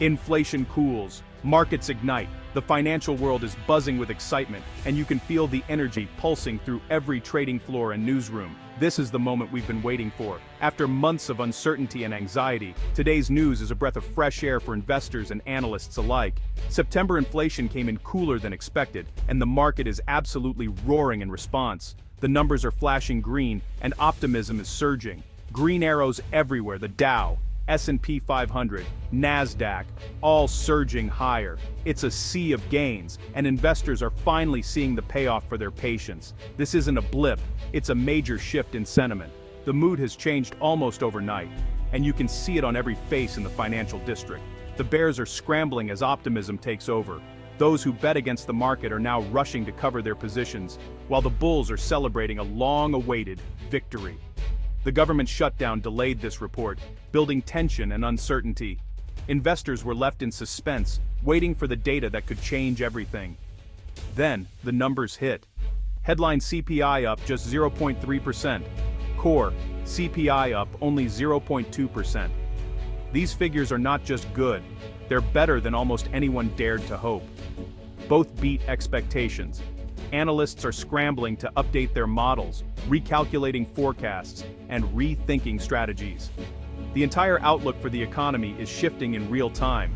Inflation cools, markets ignite, the financial world is buzzing with excitement, and you can feel the energy pulsing through every trading floor and newsroom. This is the moment we've been waiting for. After months of uncertainty and anxiety, today's news is a breath of fresh air for investors and analysts alike. September inflation came in cooler than expected, and the market is absolutely roaring in response. The numbers are flashing green, and optimism is surging. Green arrows everywhere, the Dow, S&P 500, NASDAQ, all surging higher. It's a sea of gains, and investors are finally seeing the payoff for their patience. This isn't a blip, it's a major shift in sentiment. The mood has changed almost overnight, and you can see it on every face in the financial district. The bears are scrambling as optimism takes over. Those who bet against the market are now rushing to cover their positions, while the bulls are celebrating a long-awaited victory. The government shutdown delayed this report, building tension and uncertainty. Investors were left in suspense, waiting for the data that could change everything. Then, the numbers hit. Headline CPI up just 0.3%. Core CPI up only 0.2%. These figures are not just good, they're better than almost anyone dared to hope. Both beat expectations. Analysts are scrambling to update their models, recalculating forecasts, and rethinking strategies. The entire outlook for the economy is shifting in real time.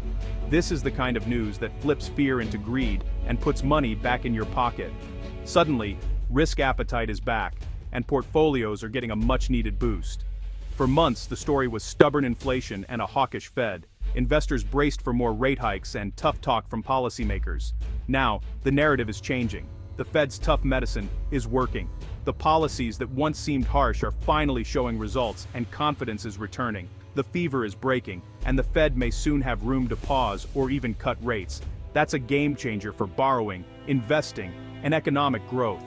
This is the kind of news that flips fear into greed and puts money back in your pocket. Suddenly, risk appetite is back, and portfolios are getting a much-needed boost. For months, the story was stubborn inflation and a hawkish Fed. Investors braced for more rate hikes and tough talk from policymakers. Now, the narrative is changing. The Fed's tough medicine is working. The policies that once seemed harsh are finally showing results, and confidence is returning. The fever is breaking, and the Fed may soon have room to pause or even cut rates. That's a game changer for borrowing, investing, and economic growth.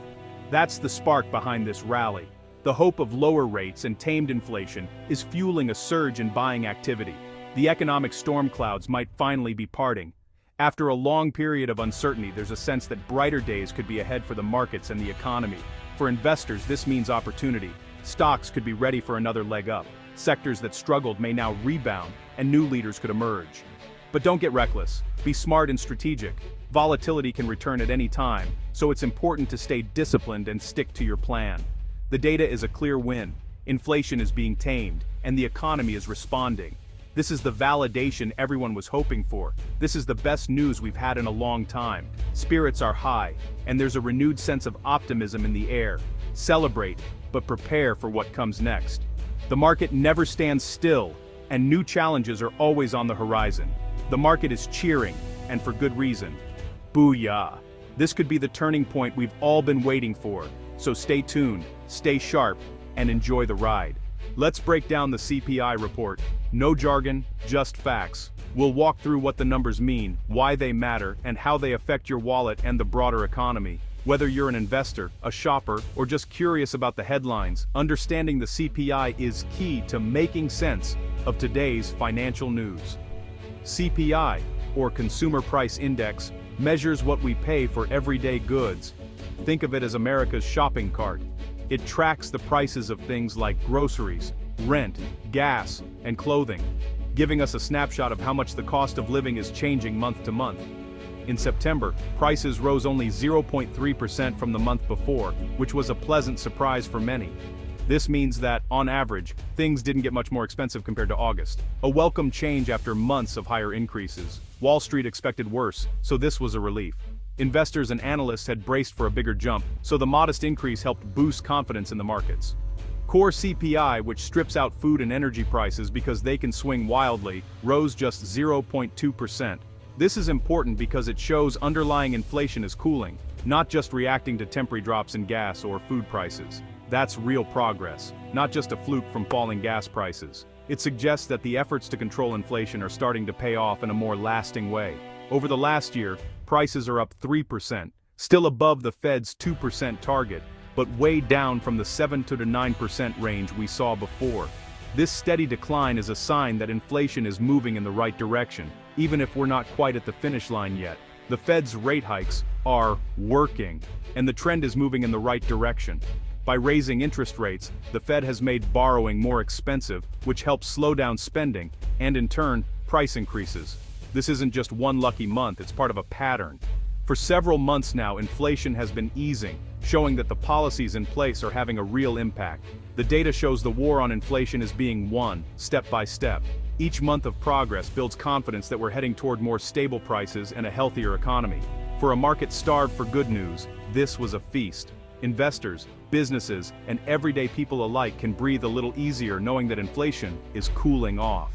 That's the spark behind this rally. The hope of lower rates and tamed inflation is fueling a surge in buying activity. The economic storm clouds might finally be parting. After a long period of uncertainty, there's a sense that brighter days could be ahead for the markets and the economy. For investors, this means opportunity. Stocks could be ready for another leg up. Sectors that struggled may now rebound, and new leaders could emerge. But don't get reckless. Be smart and strategic. Volatility can return at any time, so it's important to stay disciplined and stick to your plan. The data is a clear win. Inflation is being tamed, and the economy is responding. This is the validation everyone was hoping for. This is the best news we've had in a long time. Spirits are high, and there's a renewed sense of optimism in the air. Celebrate, but prepare for what comes next. The market never stands still, and new challenges are always on the horizon. The market is cheering, and for good reason. Booyah! This could be the turning point we've all been waiting for. So stay tuned, stay sharp, and enjoy the ride. Let's break down the CPI report. No jargon, just facts. We'll walk through what the numbers mean, why they matter, and how they affect your wallet and the broader economy. Whether you're an investor, a shopper, or just curious about the headlines, understanding the CPI is key to making sense of today's financial news. CPI, or Consumer Price Index, measures what we pay for everyday goods. Think of it as America's shopping cart. It tracks the prices of things like groceries, rent, gas, and clothing, giving us a snapshot of how much the cost of living is changing month to month. In September, prices rose only 0.3% from the month before, which was a pleasant surprise for many. This means that, on average, things didn't get much more expensive compared to August. A welcome change after months of higher increases. Wall Street expected worse, so this was a relief. Investors and analysts had braced for a bigger jump, so the modest increase helped boost confidence in the markets. Core CPI, which strips out food and energy prices because they can swing wildly, rose just 0.2%. This is important because it shows underlying inflation is cooling, not just reacting to temporary drops in gas or food prices. That's real progress, not just a fluke from falling gas prices. It suggests that the efforts to control inflation are starting to pay off in a more lasting way. Over the last year, prices are up 3%, still above the Fed's 2% target, but way down from the 7 to 9% range we saw before. This steady decline is a sign that inflation is moving in the right direction, even if we're not quite at the finish line yet. The Fed's rate hikes are working, and the trend is moving in the right direction. By raising interest rates, the Fed has made borrowing more expensive, which helps slow down spending, and in turn, price increases. This isn't just one lucky month, it's part of a pattern. For several months now, inflation has been easing, showing that the policies in place are having a real impact. The data shows the war on inflation is being won, step by step. Each month of progress builds confidence that we're heading toward more stable prices and a healthier economy. For a market starved for good news, this was a feast. Investors, businesses, and everyday people alike can breathe a little easier knowing that inflation is cooling off.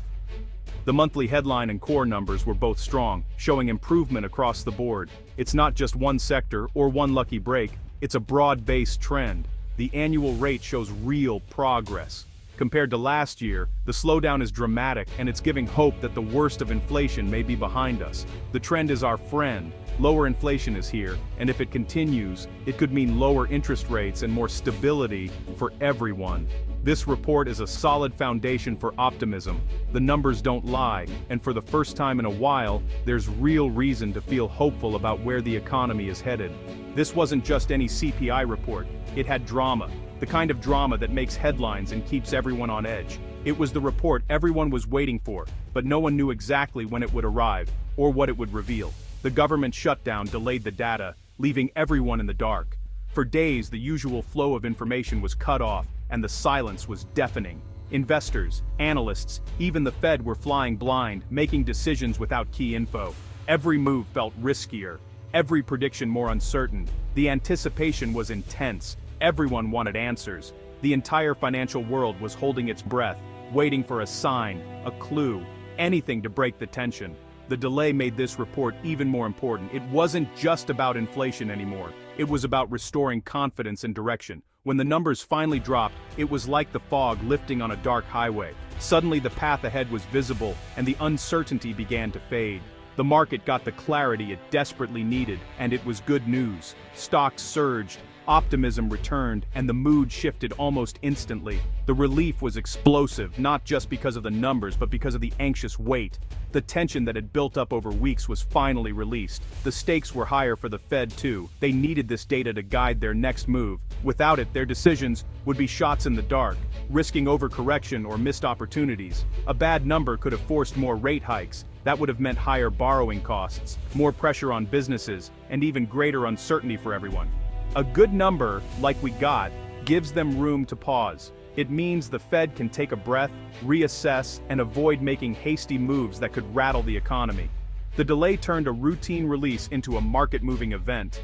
The monthly headline and core numbers were both strong, showing improvement across the board. It's not just one sector or one lucky break, it's a broad-based trend. The annual rate shows real progress. Compared to last year, the slowdown is dramatic and it's giving hope that the worst of inflation may be behind us. The trend is our friend. Lower inflation is here, and if it continues, it could mean lower interest rates and more stability for everyone. This report is a solid foundation for optimism. The numbers don't lie, and for the first time in a while, there's real reason to feel hopeful about where the economy is headed. This wasn't just any CPI report, it had drama. The kind of drama that makes headlines and keeps everyone on edge. It was the report everyone was waiting for, but no one knew exactly when it would arrive, or what it would reveal. The government shutdown delayed the data, leaving everyone in the dark. For days, the usual flow of information was cut off, and the silence was deafening. Investors, analysts, even the Fed were flying blind, making decisions without key info. Every move felt riskier, every prediction more uncertain. The anticipation was intense. Everyone wanted answers. The entire financial world was holding its breath, waiting for a sign, a clue, anything to break the tension. The delay made this report even more important. It wasn't just about inflation anymore. It was about restoring confidence and direction. When the numbers finally dropped, it was like the fog lifting on a dark highway. Suddenly the path ahead was visible, and the uncertainty began to fade. The market got the clarity it desperately needed, and it was good news. Stocks surged, optimism returned, and the mood shifted almost instantly. The relief was explosive, not just because of the numbers, but because of the anxious wait. The tension that had built up over weeks was finally released. The stakes were higher for the Fed too. They needed this data to guide their next move. Without it, their decisions would be shots in the dark, risking overcorrection or missed opportunities. A bad number could have forced more rate hikes. That would have meant higher borrowing costs, more pressure on businesses, and even greater uncertainty for everyone. A good number, like we got, gives them room to pause. It means the Fed can take a breath, reassess, and avoid making hasty moves that could rattle the economy. The delay turned a routine release into a market-moving event.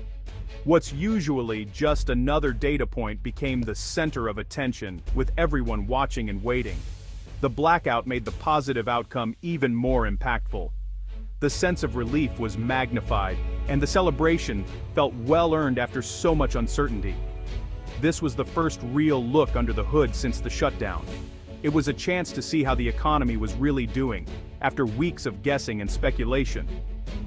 What's usually just another data point became the center of attention, with everyone watching and waiting. The blackout made the positive outcome even more impactful. The sense of relief was magnified, and the celebration felt well-earned after so much uncertainty. This was the first real look under the hood since the shutdown. It was a chance to see how the economy was really doing, after weeks of guessing and speculation.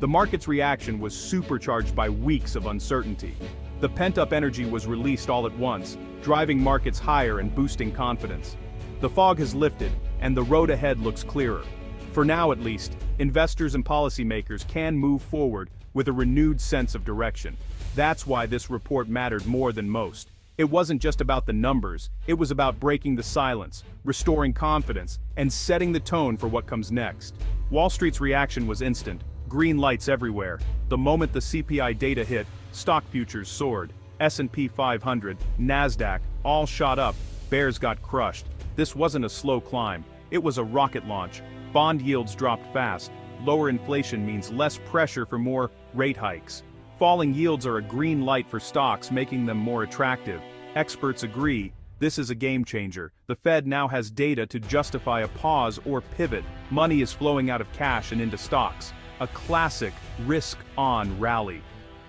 The market's reaction was supercharged by weeks of uncertainty. The pent-up energy was released all at once, driving markets higher and boosting confidence. The fog has lifted, and the road ahead looks clearer. For now at least, investors and policymakers can move forward with a renewed sense of direction. That's why this report mattered more than most. It wasn't just about the numbers, it was about breaking the silence, restoring confidence, and setting the tone for what comes next. Wall Street's reaction was instant, green lights everywhere. The moment the CPI data hit, stock futures soared. S&P 500, NASDAQ, all shot up, bears got crushed. This wasn't a slow climb, it was a rocket launch. Bond yields dropped fast. Lower inflation means less pressure for more rate hikes. Falling yields are a green light for stocks, making them more attractive. Experts agree, this is a game changer. The Fed now has data to justify a pause or pivot. Money is flowing out of cash and into stocks. A classic risk-on rally.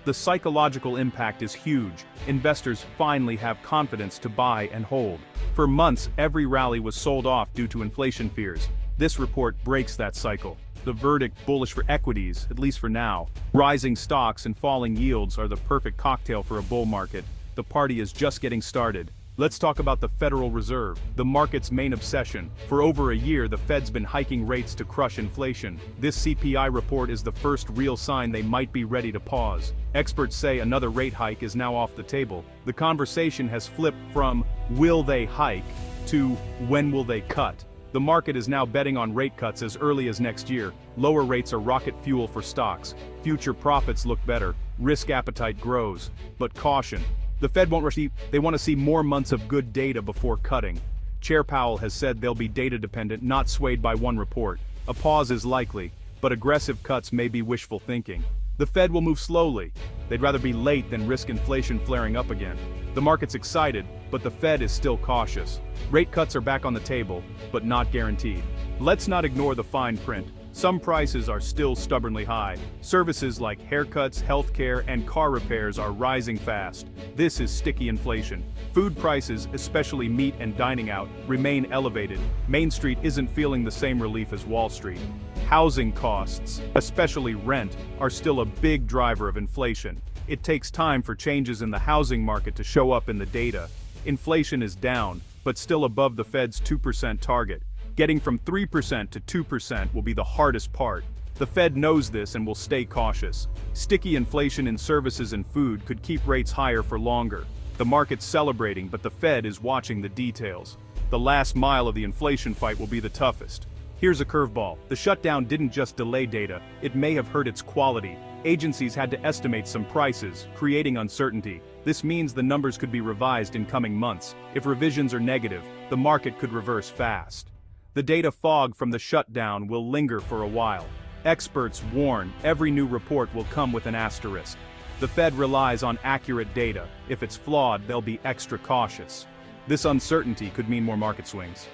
The psychological impact is huge. Investors finally have confidence to buy and hold. For months, every rally was sold off due to inflation fears. This report breaks that cycle. The verdict bullish for equities, at least for now. Rising stocks and falling yields are the perfect cocktail for a bull market. The party is just getting started. Let's talk about the Federal Reserve, the market's main obsession. For over a year, the Fed's been hiking rates to crush inflation. This CPI report is the first real sign they might be ready to pause. Experts say another rate hike is now off the table. The conversation has flipped from, will they hike, to, when will they cut? The market is now betting on rate cuts as early as next year. Lower rates are rocket fuel for stocks. Future profits look better. Risk appetite grows. But caution. The Fed won't rush. They want to see more months of good data before cutting. Chair Powell has said they'll be data dependent, not swayed by one report. A pause is likely, but aggressive cuts may be wishful thinking. The Fed will move slowly. They'd rather be late than risk inflation flaring up again. The market's excited, but the Fed is still cautious. Rate cuts are back on the table, but not guaranteed. Let's not ignore the fine print. Some prices are still stubbornly high. Services like haircuts, healthcare, and car repairs are rising fast. This is sticky inflation. Food prices, especially meat and dining out, remain elevated. Main Street isn't feeling the same relief as Wall Street. Housing costs, especially rent, are still a big driver of inflation. It takes time for changes in the housing market to show up in the data. Inflation is down, but still above the Fed's 2% target. Getting from 3% to 2% will be the hardest part. The Fed knows this and will stay cautious. Sticky inflation in services and food could keep rates higher for longer. The market's celebrating, but the Fed is watching the details. The last mile of the inflation fight will be the toughest. Here's a curveball. The shutdown didn't just delay data, it may have hurt its quality. Agencies had to estimate some prices, creating uncertainty. This means the numbers could be revised in coming months. If revisions are negative, the market could reverse fast. The data fog from the shutdown will linger for a while. Experts warn every new report will come with an asterisk. The Fed relies on accurate data. If it's flawed, they'll be extra cautious. This uncertainty could mean more market swings.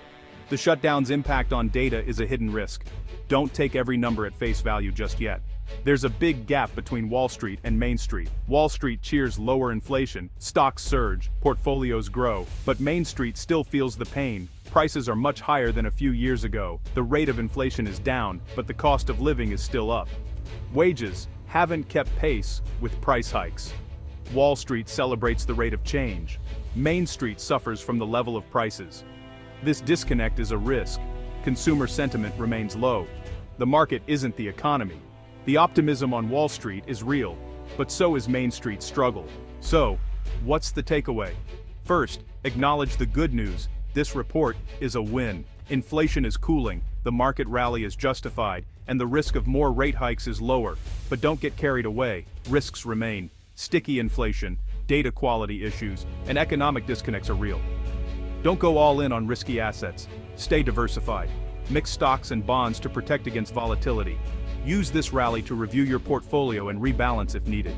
The shutdown's impact on data is a hidden risk. Don't take every number at face value just yet. There's a big gap between Wall Street and Main Street. Wall Street cheers lower inflation, stocks surge, portfolios grow, but Main Street still feels the pain. Prices are much higher than a few years ago. The rate of inflation is down, but the cost of living is still up. Wages haven't kept pace with price hikes. Wall Street celebrates the rate of change. Main Street suffers from the level of prices. This disconnect is a risk. Consumer sentiment remains low. The market isn't the economy. The optimism on Wall Street is real, but so is Main Street's struggle. So, what's the takeaway? First, acknowledge the good news. This report is a win. Inflation is cooling, the market rally is justified, and the risk of more rate hikes is lower. But don't get carried away. Risks remain. Sticky inflation, data quality issues, and economic disconnects are real. Don't go all in on risky assets. Stay diversified. Mix stocks and bonds to protect against volatility. Use this rally to review your portfolio and rebalance if needed.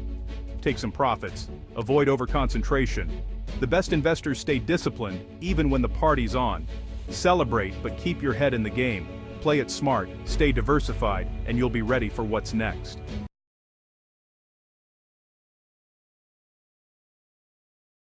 Take some profits. Avoid overconcentration. The best investors stay disciplined even when the party's on. Celebrate, but keep your head in the game. Play it smart, stay diversified, and you'll be ready for what's next.